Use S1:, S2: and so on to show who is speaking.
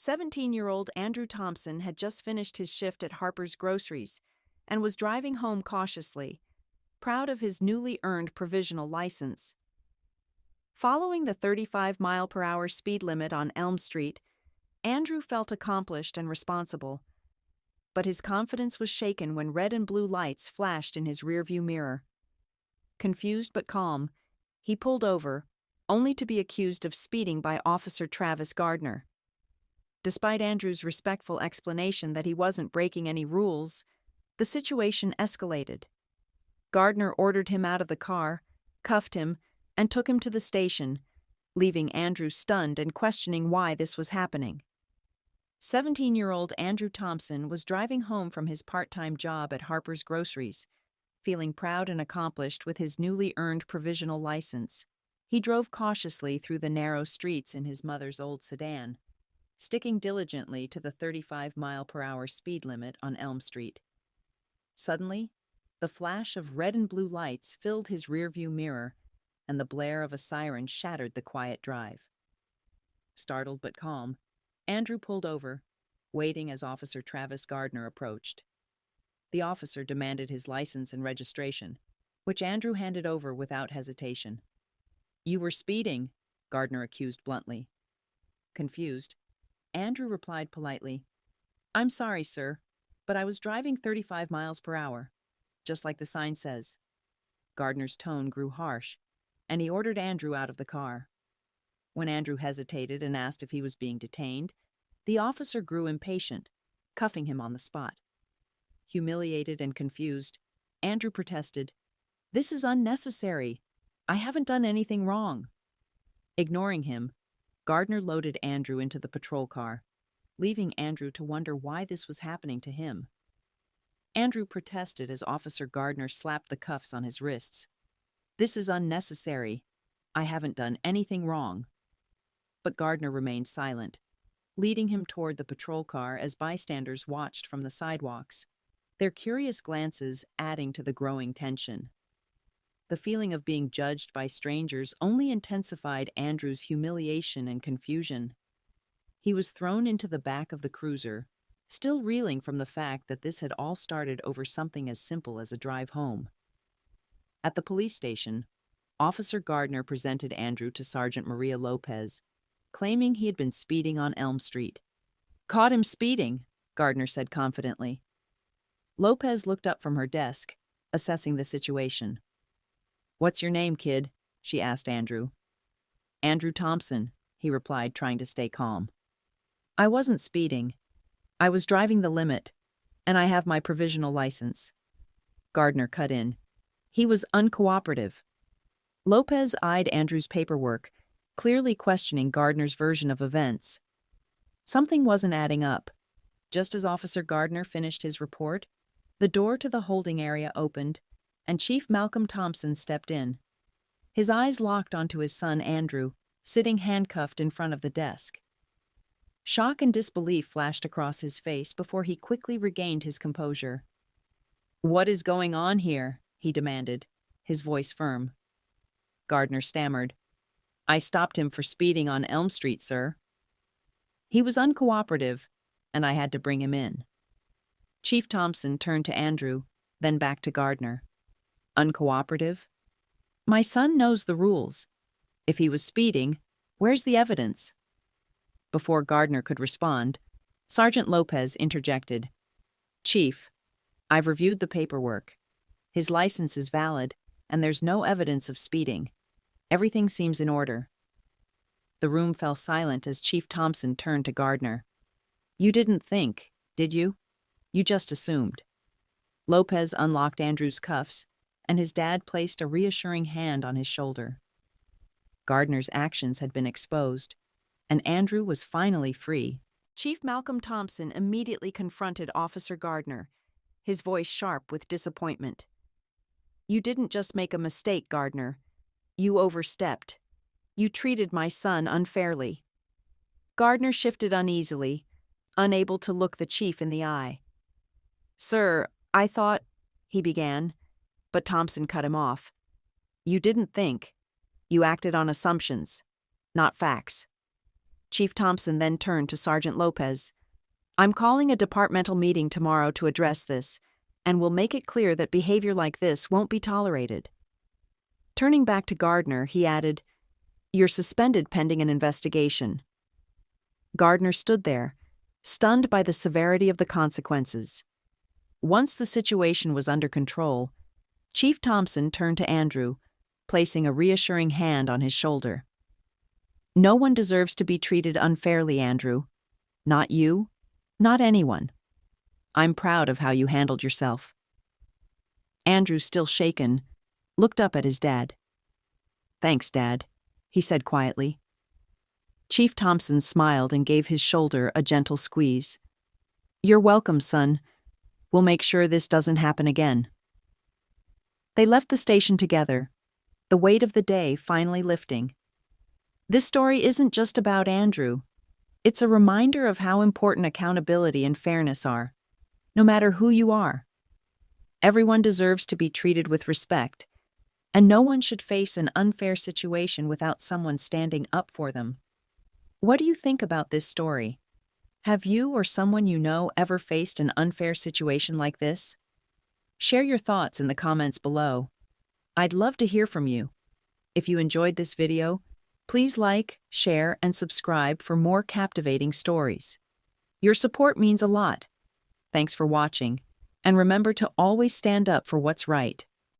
S1: 17-year-old Andrew Thompson had just finished his shift at Harper's Groceries and was driving home cautiously, proud of his newly earned provisional license. Following the 35-mile-per-hour speed limit on Elm Street, Andrew felt accomplished and responsible, but his confidence was shaken when red and blue lights flashed in his rearview mirror. Confused but calm, he pulled over, only to be accused of speeding by Officer Travis Gardner. Despite Andrew's respectful explanation that he wasn't breaking any rules, the situation escalated. Gardner ordered him out of the car, cuffed him, and took him to the station, leaving Andrew stunned and questioning why this was happening. 17-year-old Andrew Thompson was driving home from his part-time job at Harper's Groceries, feeling proud and accomplished with his newly earned provisional license. He drove cautiously through the narrow streets in his mother's old sedan, sticking diligently to the 35-mile-per-hour speed limit on Elm Street. Suddenly, the flash of red and blue lights filled his rearview mirror, and the blare of a siren shattered the quiet drive. Startled but calm, Andrew pulled over, waiting as Officer Travis Gardner approached. The officer demanded his license and registration, which Andrew handed over without hesitation. "You were speeding," Gardner accused bluntly. Confused, Andrew replied politely, "I'm sorry, sir, but I was driving 35 miles per hour, just like the sign says." Gardner's tone grew harsh, and he ordered Andrew out of the car. When Andrew hesitated and asked if he was being detained, the officer grew impatient, cuffing him on the spot. Humiliated and confused, Andrew protested, "This is unnecessary. I haven't done anything wrong." Ignoring him, Gardner loaded Andrew into the patrol car, leaving Andrew to wonder why this was happening to him. Andrew protested as Officer Gardner slapped the cuffs on his wrists. "This is unnecessary. I haven't done anything wrong." But Gardner remained silent, leading him toward the patrol car as bystanders watched from the sidewalks, their curious glances adding to the growing tension. The feeling of being judged by strangers only intensified Andrew's humiliation and confusion. He was thrown into the back of the cruiser, still reeling from the fact that this had all started over something as simple as a drive home. At the police station, Officer Gardner presented Andrew to Sergeant Maria Lopez, claiming he had been speeding on Elm Street. "Caught him speeding," Gardner said confidently. Lopez looked up from her desk, assessing the situation. "What's your name, kid?" she asked Andrew. "Andrew Thompson," he replied, trying to stay calm. "I wasn't speeding. I was driving the limit, and I have my provisional license." Gardner cut in. He was uncooperative. Lopez eyed Andrew's paperwork, clearly questioning Gardner's version of events. Something wasn't adding up. Just as Officer Gardner finished his report, the door to the holding area opened, and Chief Malcolm Thompson stepped in. His eyes locked onto his son Andrew, sitting handcuffed in front of the desk. Shock and disbelief flashed across his face before he quickly regained his composure. "What is going on here?" he demanded, his voice firm. Gardner stammered, "I stopped him for speeding on Elm Street, sir." He was uncooperative, and I had to bring him in. Chief Thompson turned to Andrew, then back to Gardner. "Uncooperative? My son knows the rules. If he was speeding, where's the evidence?" Before Gardner could respond, Sergeant Lopez interjected. "Chief, I've reviewed the paperwork. His license is valid, and there's no evidence of speeding. Everything seems in order." The room fell silent as Chief Thompson turned to Gardner. "You didn't think, did you? You just assumed." Lopez unlocked Andrew's cuffs, and his dad placed a reassuring hand on his shoulder. Gardner's actions had been exposed, and Andrew was finally free. Chief Malcolm Thompson immediately confronted Officer Gardner, his voice sharp with disappointment. "You didn't just make a mistake, Gardner. You overstepped. You treated my son unfairly." Gardner shifted uneasily, unable to look the chief in the eye. "Sir, I thought," he began, but Thompson cut him off. "You didn't think. You acted on assumptions, not facts." Chief Thompson then turned to Sergeant Lopez. I'm calling a departmental meeting tomorrow to address this, and will make it clear that behavior like this won't be tolerated. Turning back to Gardner, he added, You're suspended pending an investigation. Gardner stood there, stunned by the severity of the consequences. Once the situation was under control, Chief Thompson turned to Andrew, placing a reassuring hand on his shoulder. No one deserves to be treated unfairly, Andrew. Not you, not anyone. I'm proud of how you handled yourself. Andrew, still shaken, looked up at his dad. Thanks, Dad, he said quietly. Chief Thompson smiled and gave his shoulder a gentle squeeze. You're welcome, son. We'll make sure this doesn't happen again. They left the station together, the weight of the day finally lifting. This story isn't just about Andrew. It's a reminder of how important accountability and fairness are, no matter who you are. Everyone deserves to be treated with respect, and no one should face an unfair situation without someone standing up for them. What do you think about this story? Have you or someone you know ever faced an unfair situation like this? Share your thoughts in the comments below. I'd love to hear from you. If you enjoyed this video, please like, share, and subscribe for more captivating stories. Your support means a lot. Thanks for watching, and remember to always stand up for what's right.